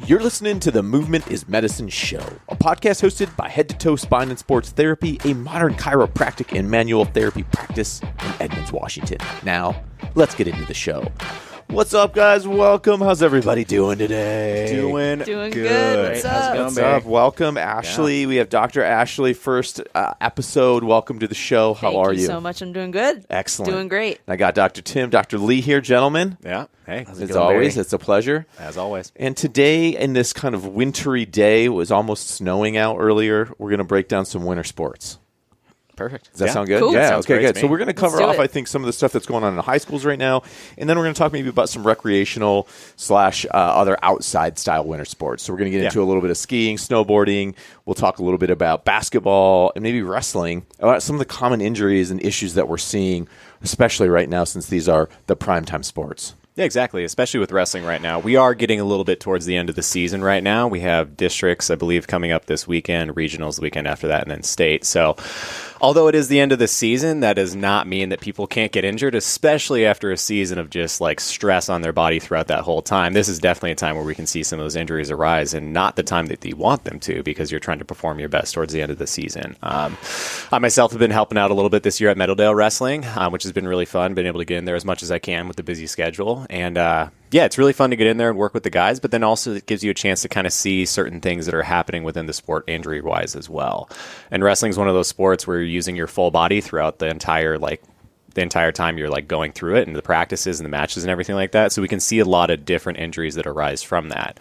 You're listening to the Movement is Medicine show, a podcast hosted by Head to Toe Spine and Sports Therapy, a modern chiropractic and manual therapy practice in Edmonds, Washington. Now, let's get into the show. What's up, guys? Welcome. How's everybody doing today? Doing good. What's up? What's up? Welcome, Ashley. We have Dr. Ashley, first episode. Welcome to the show. How are you? Thank you so much. I'm doing good. Excellent. Doing great. I got Dr. Tim, Dr. Lee here, gentlemen. Yeah. Hey. As always, it's a pleasure. As always. And today, in this kind of wintry day, it was almost snowing out earlier, we're going to break down some winter sports. Perfect. Does that sound good? Cool. Yeah, Sounds okay, great good. to So me. we're going to cover Let's do off, it. I think, some of the stuff that's going on in the high schools right now, and then we're going to talk maybe about some recreational / other outside style winter sports. So we're going to get into a little bit of skiing, snowboarding. We'll talk a little bit about basketball and maybe wrestling, about some of the common injuries and issues that we're seeing, especially right now since these are the primetime sports. Yeah, exactly. Especially with wrestling right now. We are getting a little bit towards the end of the season right now. We have districts, I believe, coming up this weekend, regionals the weekend after that, and then state. So although it is the end of the season, that does not mean that people can't get injured, especially after a season of just like stress on their body throughout that whole time. This is definitely a time where we can see some of those injuries arise, and not the time that you want them to, because you're trying to perform your best towards the end of the season. I myself have been helping out a little bit this year at Meadowdale Wrestling, which has been really fun. Been able to get in there as much as I can with the busy schedule. And yeah, it's really fun to get in there and work with the guys, but then also it gives you a chance to kind of see certain things that are happening within the sport injury-wise as well. And wrestling is one of those sports where you're using your full body throughout the entire time you're like going through it, and the practices and the matches and everything like that. So we can see a lot of different injuries that arise from that.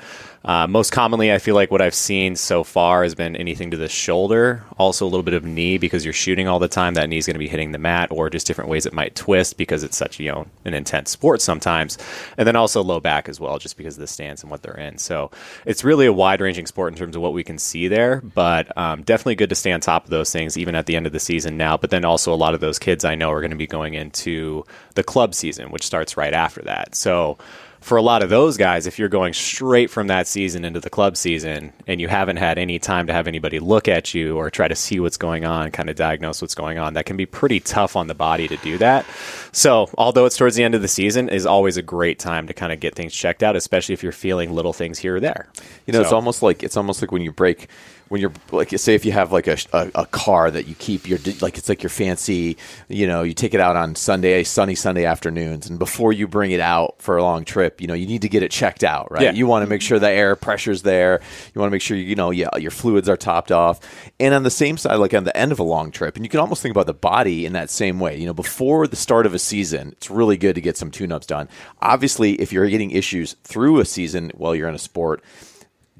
Most commonly, I feel like what I've seen so far has been anything to the shoulder, also a little bit of knee, because you're shooting all the time. That knee's going to be hitting the mat, or just different ways it might twist because it's such, an intense sport sometimes. And then also low back as well, just because of the stance and what they're in. So it's really a wide-ranging sport in terms of what we can see there, but definitely good to stay on top of those things even at the end of the season now. But then also a lot of those kids I know are going to be going into the club season, which starts right after that. So for a lot of those guys, if you're going straight from that season into the club season and you haven't had any time to have anybody look at you or try to see what's going on, kind of diagnose what's going on, that can be pretty tough on the body to do that. So although it's towards the end of the season, is always a great time to kind of get things checked out, especially if you're feeling little things here or there. It's almost like when you break. When you're like, say, if you have like a car that you keep it's like your fancy, you take it out on sunny Sunday afternoons, and before you bring it out for a long trip, you need to get it checked out, right? Yeah. You want to make sure the air pressure's there. You want to make sure your fluids are topped off. And on the same side, like on the end of a long trip, and you can almost think about the body in that same way. Before the start of a season, it's really good to get some tune-ups done. Obviously, if you're getting issues through a season while you're in a sport,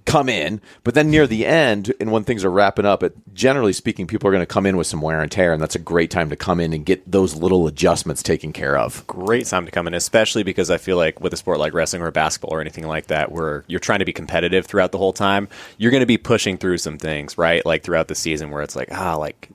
come in, but then near the end, and when things are wrapping up, generally speaking, people are going to come in with some wear and tear, and that's a great time to come in and get those little adjustments taken care of. Great time to come in, especially because I feel like with a sport like wrestling or basketball or anything like that, where you're trying to be competitive throughout the whole time, you're going to be pushing through some things, right? Like throughout the season where it's like,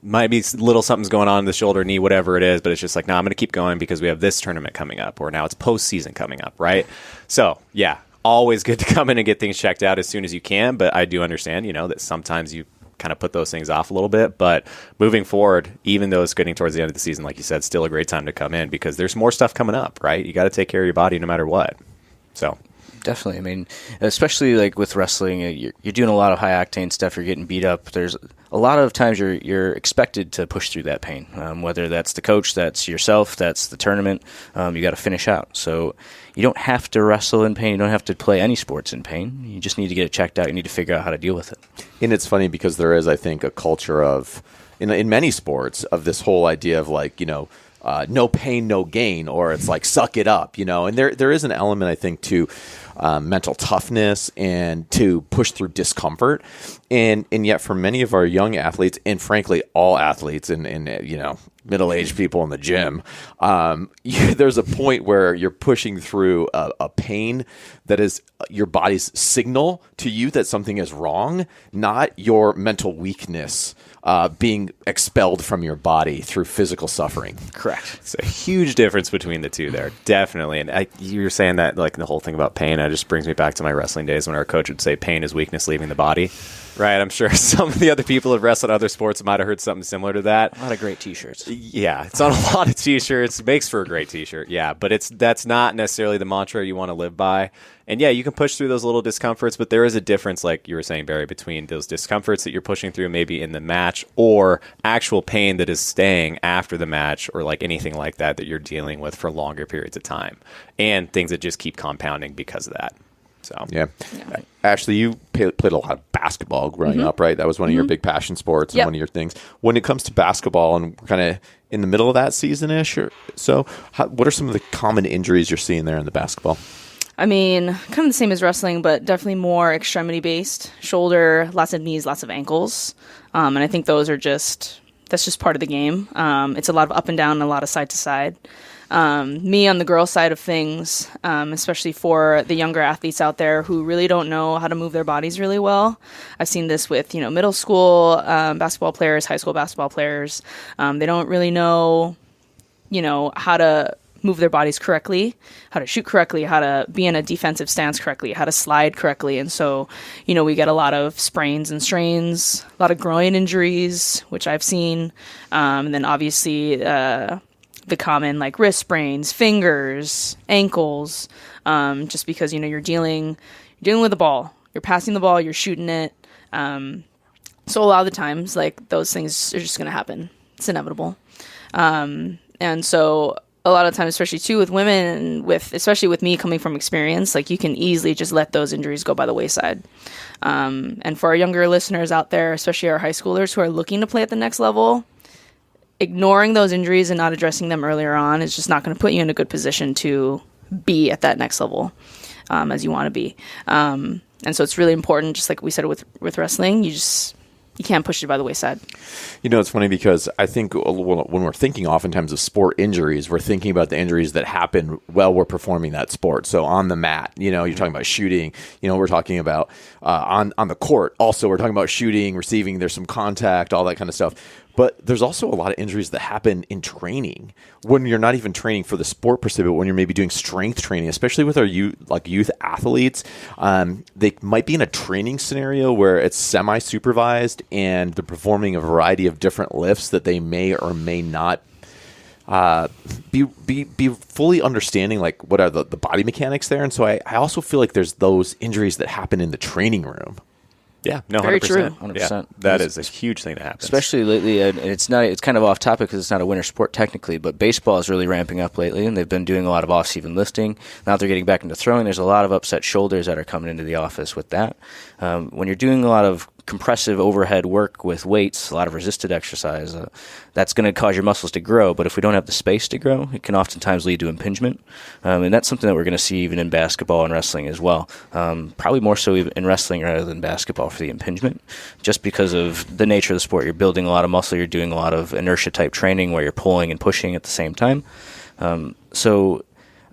might be little something's going on in the shoulder, knee, whatever it is, but it's just like, no, I'm going to keep going because we have this tournament coming up, or now it's postseason coming up, right? So, yeah. Always good to come in and get things checked out as soon as you can, but I do understand, that sometimes you kind of put those things off a little bit, but moving forward, even though it's getting towards the end of the season, like you said, still a great time to come in because there's more stuff coming up, right? You got to take care of your body no matter what. So definitely. I mean, especially like with wrestling, you're doing a lot of high octane stuff. You're getting beat up. There's a lot of times you're expected to push through that pain. Whether that's the coach, that's yourself, that's the tournament. You got to finish out. So you don't have to wrestle in pain. You don't have to play any sports in pain. You just need to get it checked out. You need to figure out how to deal with it. And it's funny because there is, I think, a culture of in many sports of this whole idea of like no pain, no gain, or it's like suck it up, And there is an element, I think, to mental toughness and to push through discomfort. And yet for many of our young athletes, and frankly, all athletes and middle-aged people in the gym, there's a point where you're pushing through a pain that is your body's signal to you that something is wrong, not your mental weakness being expelled from your body through physical suffering. Correct. It's a huge difference between the two there, definitely. And you were saying that, like the whole thing about pain, it just brings me back to my wrestling days when our coach would say pain is weakness leaving the body. Right, I'm sure some of the other people who've wrestled other sports might have heard something similar to that. A lot of great T-shirts. Yeah, it's on a lot of T-shirts. It makes for a great T-shirt, yeah. But that's not necessarily the mantra you want to live by. And yeah, you can push through those little discomforts, but there is a difference, like you were saying, Barry, between those discomforts that you're pushing through maybe in the match or actual pain that is staying after the match or like anything like that that you're dealing with for longer periods of time and things that just keep compounding because of that. So yeah. Ashley, you played a lot of basketball growing up, right? That was one of your big passion sports and one of your things. When it comes to basketball and kind of in the middle of that season-ish or so, what are some of the common injuries you're seeing there in the basketball? I mean, kind of the same as wrestling, but definitely more extremity-based. Shoulder, lots of knees, lots of ankles. And I think that's just part of the game. It's a lot of up and down and a lot of side to side. Me on the girl side of things, especially for the younger athletes out there who really don't know how to move their bodies really well. I've seen this with, middle school basketball players, high school basketball players. They don't really know, how to move their bodies correctly, how to shoot correctly, how to be in a defensive stance correctly, how to slide correctly. And so, we get a lot of sprains and strains, a lot of groin injuries, which I've seen. And then obviously, the common like wrist sprains, fingers, ankles, just because, you're dealing with the ball, you're passing the ball, you're shooting it. So a lot of the times, like those things are just going to happen. It's inevitable. And so a lot of times, especially too with women and especially with me coming from experience, like you can easily just let those injuries go by the wayside. And for our younger listeners out there, especially our high schoolers who are looking to play at the next level, ignoring those injuries and not addressing them earlier on is just not going to put you in a good position to be at that next level as you want to be. And so it's really important, just like we said with wrestling, you can't push it by the wayside. It's funny because I think when we're thinking oftentimes of sport injuries, we're thinking about the injuries that happen while we're performing that sport. So on the mat, you're talking about shooting, we're talking about on the court. Also, we're talking about shooting, receiving, there's some contact, all that kind of stuff. But there's also a lot of injuries that happen in training when you're not even training for the sport per se, but when you're maybe doing strength training, especially with our youth athletes. They might be in a training scenario where it's semi-supervised and they're performing a variety of different lifts that they may or may not be fully understanding like what are the body mechanics there. And so I also feel like there's those injuries that happen in the training room. Yeah, no, 100%. Very true. 100%. Yeah, that is a huge thing that happens. Especially lately, and it's kind of off topic because it's not a winter sport technically, but baseball is really ramping up lately, and they've been doing a lot of off-season lifting. Now that they're getting back into throwing, there's a lot of upset shoulders that are coming into the office with that. When you're doing a lot of compressive overhead work with weights, a lot of resisted exercise, that's going to cause your muscles to grow. But if we don't have the space to grow, it can oftentimes lead to impingement. And that's something that we're going to see even in basketball and wrestling as well. Probably more so in wrestling rather than basketball for the impingement, just because of the nature of the sport. You're building a lot of muscle, you're doing a lot of inertia type training where you're pulling and pushing at the same time. So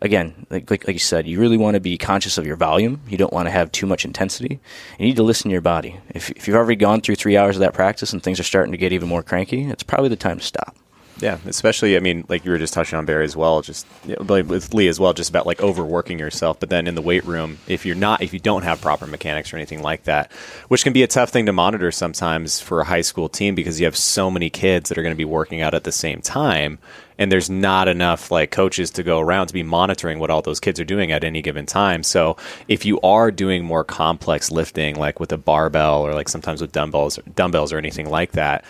again, like you said, you really want to be conscious of your volume. You don't want to have too much intensity. You need to listen to your body. If you've already gone through 3 hours of that practice and things are starting to get even more cranky, it's probably the time to stop. Yeah, especially, I mean, like you were just touching on Barry as well, just with Lee as well, just about like overworking yourself. But then in the weight room, if you don't have proper mechanics or anything like that, which can be a tough thing to monitor sometimes for a high school team because you have so many kids that are going to be working out at the same time. And there's not enough like coaches to go around to be monitoring what all those kids are doing at any given time. So if you are doing more complex lifting, like with a barbell or like sometimes with dumbbells or anything like that,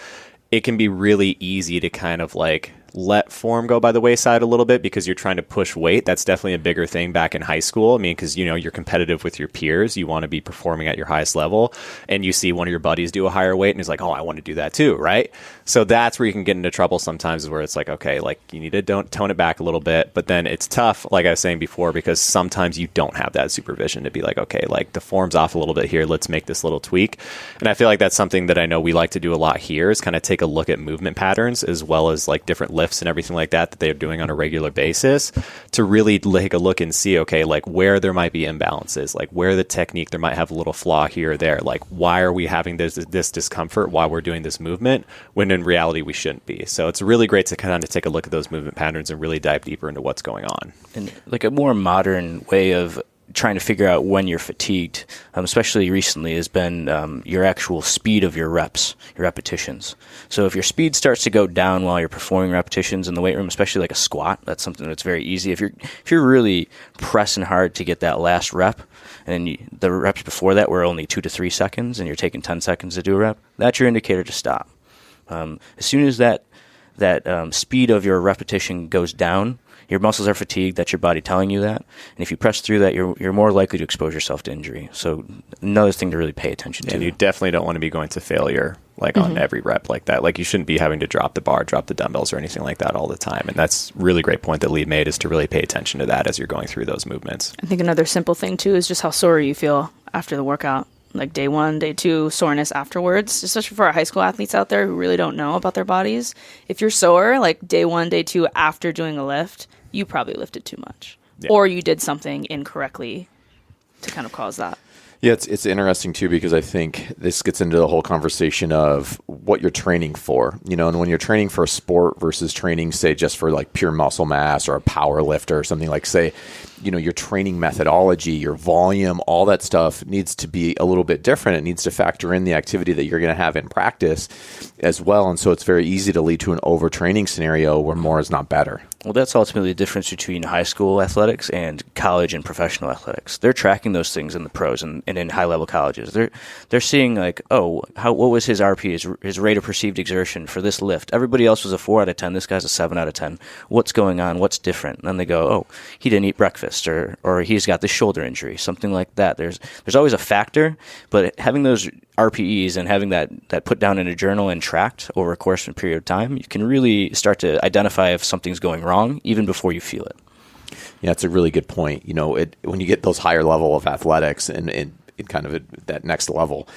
it can be really easy to kind of like let form go by the wayside a little bit because you're trying to push weight. That's definitely a bigger thing back in high school. I mean, because, you're competitive with your peers. You want to be performing at your highest level. And you see one of your buddies do a higher weight and he's like, oh, I want to do that too, right? So that's where you can get into trouble sometimes is where it's like, okay, like you need to tone it back a little bit. But then it's tough, like I was saying before, because sometimes you don't have that supervision to be like, okay, like the form's off a little bit here. Let's make this little tweak. And I feel like that's something that I know we like to do a lot here is kind of take a look at movement patterns as well as like different lifts and everything like that they're doing on a regular basis to really take a look and see, okay, like where there might be imbalances, like where the technique, there might have a little flaw here or there. Like why are we having this discomfort while we're doing this movement when in reality we shouldn't be? So it's really great to kind of take a look at those movement patterns and really dive deeper into what's going on. And like a more modern way of trying to figure out when you're fatigued, especially recently, has been your actual speed of your reps, your repetitions. So if your speed starts to go down while you're performing repetitions in the weight room, especially like a squat, that's something that's very easy. If you're really pressing hard to get that last rep, and the reps before that were only 2 to 3 seconds, and you're taking 10 seconds to do a rep, that's your indicator to stop. As soon as that speed of your repetition goes down, your muscles are fatigued. That's your body telling you that. And if you press through that, you're more likely to expose yourself to injury. So another thing to really pay attention to. And you definitely don't want to be going to failure on every rep like that. Like you shouldn't be having to drop the bar, drop the dumbbells, or anything like that all the time. And that's a really great point that Lee made, is to really pay attention to that as you're going through those movements. I think another simple thing too is just how sore you feel after the workout. Like day 1, day 2, soreness afterwards, especially for our high school athletes out there who really don't know about their bodies. If you're sore, like day 1, day 2 after doing a lift, you probably lifted too much. Yeah. Or you did something incorrectly to kind of cause that. Yeah, it's interesting too, because I think this gets into the whole conversation of what you're training for, and when you're training for a sport versus training, say, just for like pure muscle mass or a power lifter or something, like, say, your training methodology, your volume, all that stuff needs to be a little bit different. It needs to factor in the activity that you're going to have in practice as well. And so it's very easy to lead to an overtraining scenario where more is not better. Well, that's ultimately the difference between high school athletics and college and professional athletics. They're tracking those things in the pros and in high-level colleges. They're seeing like, what was his RP, his rate of perceived exertion for this lift? Everybody else was a 4 out of 10. This guy's a 7 out of 10. What's going on? What's different? And then they go, he didn't eat breakfast, or he's got this shoulder injury, something like that. There's always a factor, but having those RPEs and having that put down in a journal and tracked over a course and period of time, you can really start to identify if something's going wrong even before you feel it. Yeah, it's a really good point. When you get those higher level of athletics and kind of that next level,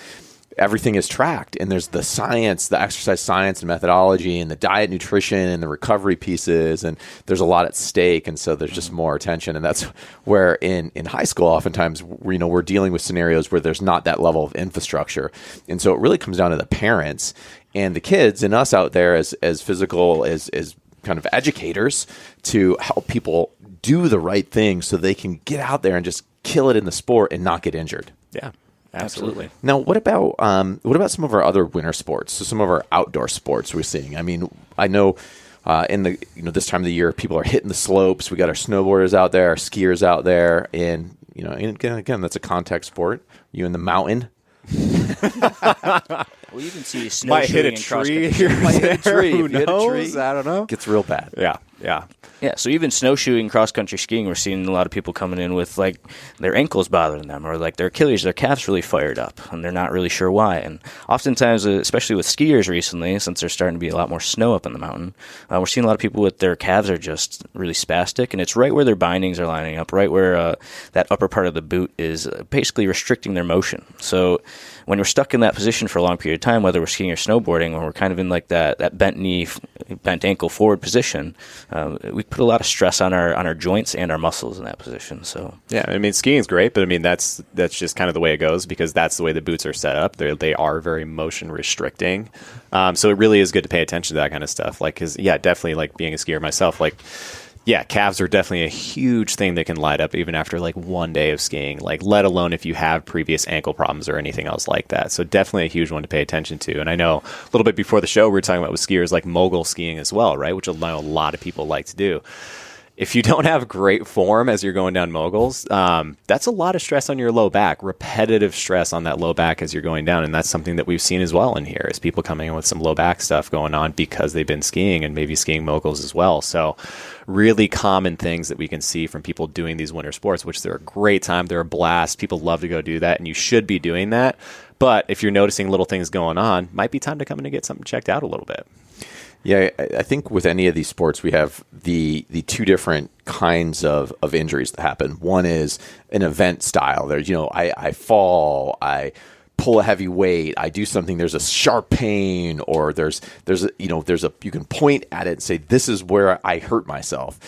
everything is tracked, and there's the science, the exercise science and methodology, and the diet, nutrition, and the recovery pieces, and there's a lot at stake, and so there's just more attention. And that's where in high school, oftentimes, we're dealing with scenarios where there's not that level of infrastructure, and so it really comes down to the parents and the kids and us out there as physical as kind of educators to help people do the right thing so they can get out there and just kill it in the sport and not get injured. Yeah. Absolutely. Now, what about some of our other winter sports? So some of our outdoor sports we're seeing. I mean, I know in the this time of the year, people are hitting the slopes. We got our snowboarders out there, our skiers out there, and and again, that's a contact sport. You in the mountain. Well, you can see snowshoeing and cross-country. Might hit a tree. Who If you hit a knows? tree, I don't know. Gets real bad. Yeah. Yeah, so even snowshoeing, cross-country skiing, we're seeing a lot of people coming in with, like, their ankles bothering them, or, like, their Achilles, their calves really fired up, and they're not really sure why. And oftentimes, especially with skiers recently, since there's starting to be a lot more snow up in the mountain, we're seeing a lot of people with their calves are just really spastic, and it's right where their bindings are lining up, right where that upper part of the boot is basically restricting their motion. So when we're stuck in that position for a long period of time, whether we're skiing or snowboarding, or we're kind of in like that bent knee, bent ankle forward position, we put a lot of stress on our joints and our muscles in that position. So yeah, I mean, skiing's great, but I mean that's just kind of the way it goes, because that's the way the boots are set up. They are very motion restricting, so it really is good to pay attention to that kind of stuff. Like, cause yeah, definitely, like being a skier myself, like. Yeah, calves are definitely a huge thing that can light up even after like one day of skiing, like let alone if you have previous ankle problems or anything else like that. So definitely a huge one to pay attention to. And I know a little bit before the show, we were talking about with skiers like mogul skiing as well, right? Which I know a lot of people like to do. If you don't have great form as you're going down moguls, that's a lot of stress on your low back, repetitive stress on that low back as you're going down. And that's something that we've seen as well in here, is people coming in with some low back stuff going on because they've been skiing and maybe skiing moguls as well. So really common things that we can see from people doing these winter sports, which they're a great time. They're a blast. People love to go do that, and you should be doing that. But if you're noticing little things going on, might be time to come in and get something checked out a little bit. Yeah, I think with any of these sports, we have the two different kinds of injuries that happen. One is an event style. There's, I fall, I pull a heavy weight, I do something, there's a sharp pain, or there's you can point at it and say, this is where I hurt myself.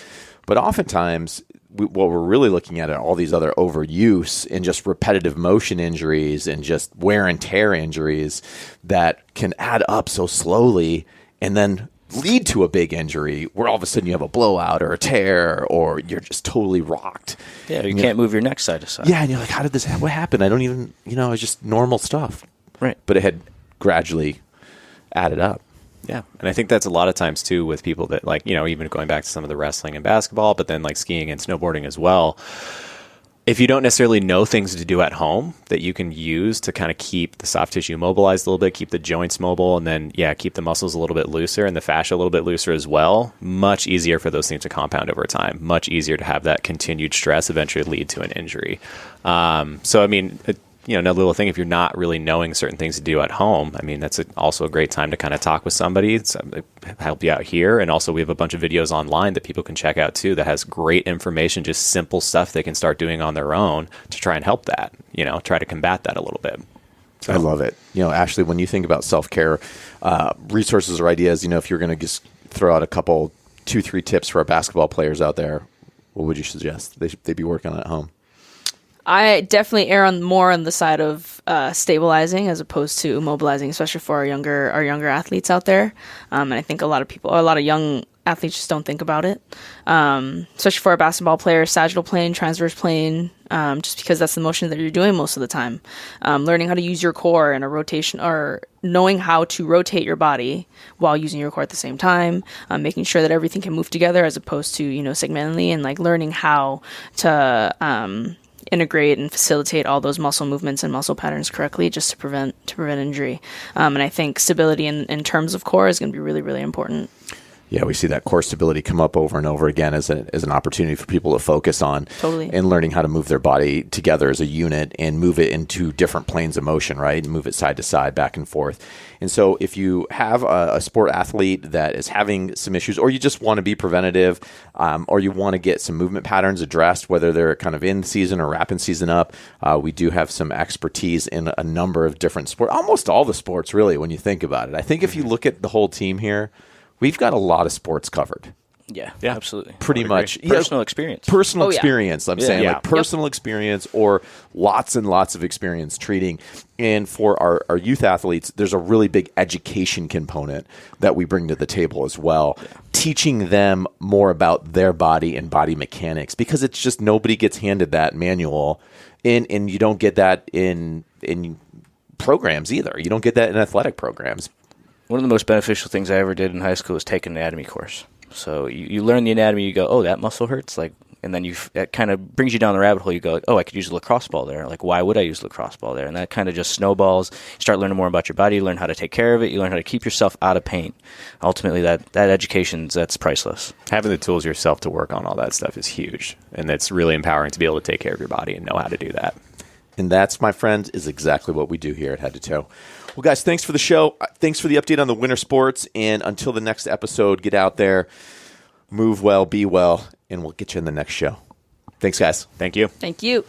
But oftentimes, what we're really looking at are all these other overuse and just repetitive motion injuries and just wear and tear injuries that can add up so slowly. And then lead to a big injury where all of a sudden you have a blowout or a tear or you're just totally rocked. Yeah, you can't move your neck side to side. Yeah, and you're like, how did this happen? What happened? I don't even, it's just normal stuff. Right. But it had gradually added up. Yeah, and I think that's a lot of times too with people that like, even going back to some of the wrestling and basketball, but then like skiing and snowboarding as well. If you don't necessarily know things to do at home that you can use to kind of keep the soft tissue mobilized a little bit, keep the joints mobile, and then, keep the muscles a little bit looser and the fascia a little bit looser as well, much easier for those things to compound over time. Much easier to have that continued stress eventually lead to an injury. Another little thing, if you're not really knowing certain things to do at home, that's also a great time to kind of talk with somebody, help you out here. And also we have a bunch of videos online that people can check out too that has great information, just simple stuff they can start doing on their own to try and help that, try to combat that a little bit. So. I love it. Ashley, when you think about self-care, resources or ideas, if you're going to just throw out a couple, 2-3 tips for our basketball players out there, what would you suggest they be working on at home? I definitely err more on the side of stabilizing as opposed to immobilizing, especially for our younger athletes out there. And I think a lot of young athletes just don't think about it, especially for our basketball players, sagittal plane, transverse plane, just because that's the motion that you're doing most of the time. Learning how to use your core in a rotation or knowing how to rotate your body while using your core at the same time, making sure that everything can move together as opposed to, segmentally, and like learning how to integrate and facilitate all those muscle movements and muscle patterns correctly just to prevent injury. And I think stability in terms of core is going to be really, really important. Yeah, we see that core stability come up over and over again as an opportunity for people to focus on and learning how to move their body together as a unit and move it into different planes of motion, right? And move it side to side, back and forth. And so if you have a sport athlete that is having some issues, or you just want to be preventative, or you want to get some movement patterns addressed, whether they're kind of in season or wrapping season up, we do have some expertise in a number of different sports, almost all the sports really, when you think about it. I think if you look at the whole team here, we've got a lot of sports covered. Yeah, absolutely. Pretty much. Personal experience. Personal experience, I'm saying. Yeah. Like personal experience or lots and lots of experience treating. And for our youth athletes, there's a really big education component that we bring to the table as well. Yeah. Teaching them more about their body and body mechanics, because it's just nobody gets handed that manual. And you don't get that in programs either. You don't get that in athletic programs. One of the most beneficial things I ever did in high school was take an anatomy course. So you learn the anatomy, you go, oh, that muscle hurts, and then that kind of brings you down the rabbit hole. You go, oh, I could use a lacrosse ball there. Like, why would I use a lacrosse ball there? And that kind of just snowballs. You start learning more about your body. You learn how to take care of it. You learn how to keep yourself out of pain. Ultimately, that education, that's priceless. Having the tools yourself to work on all that stuff is huge, and it's really empowering to be able to take care of your body and know how to do that. And that's, my friends, is exactly what we do here at Head to Toe. Well, guys, thanks for the show. Thanks for the update on the winter sports. And until the next episode, get out there, move well, be well, and we'll get you in the next show. Thanks, guys. Thank you. Thank you.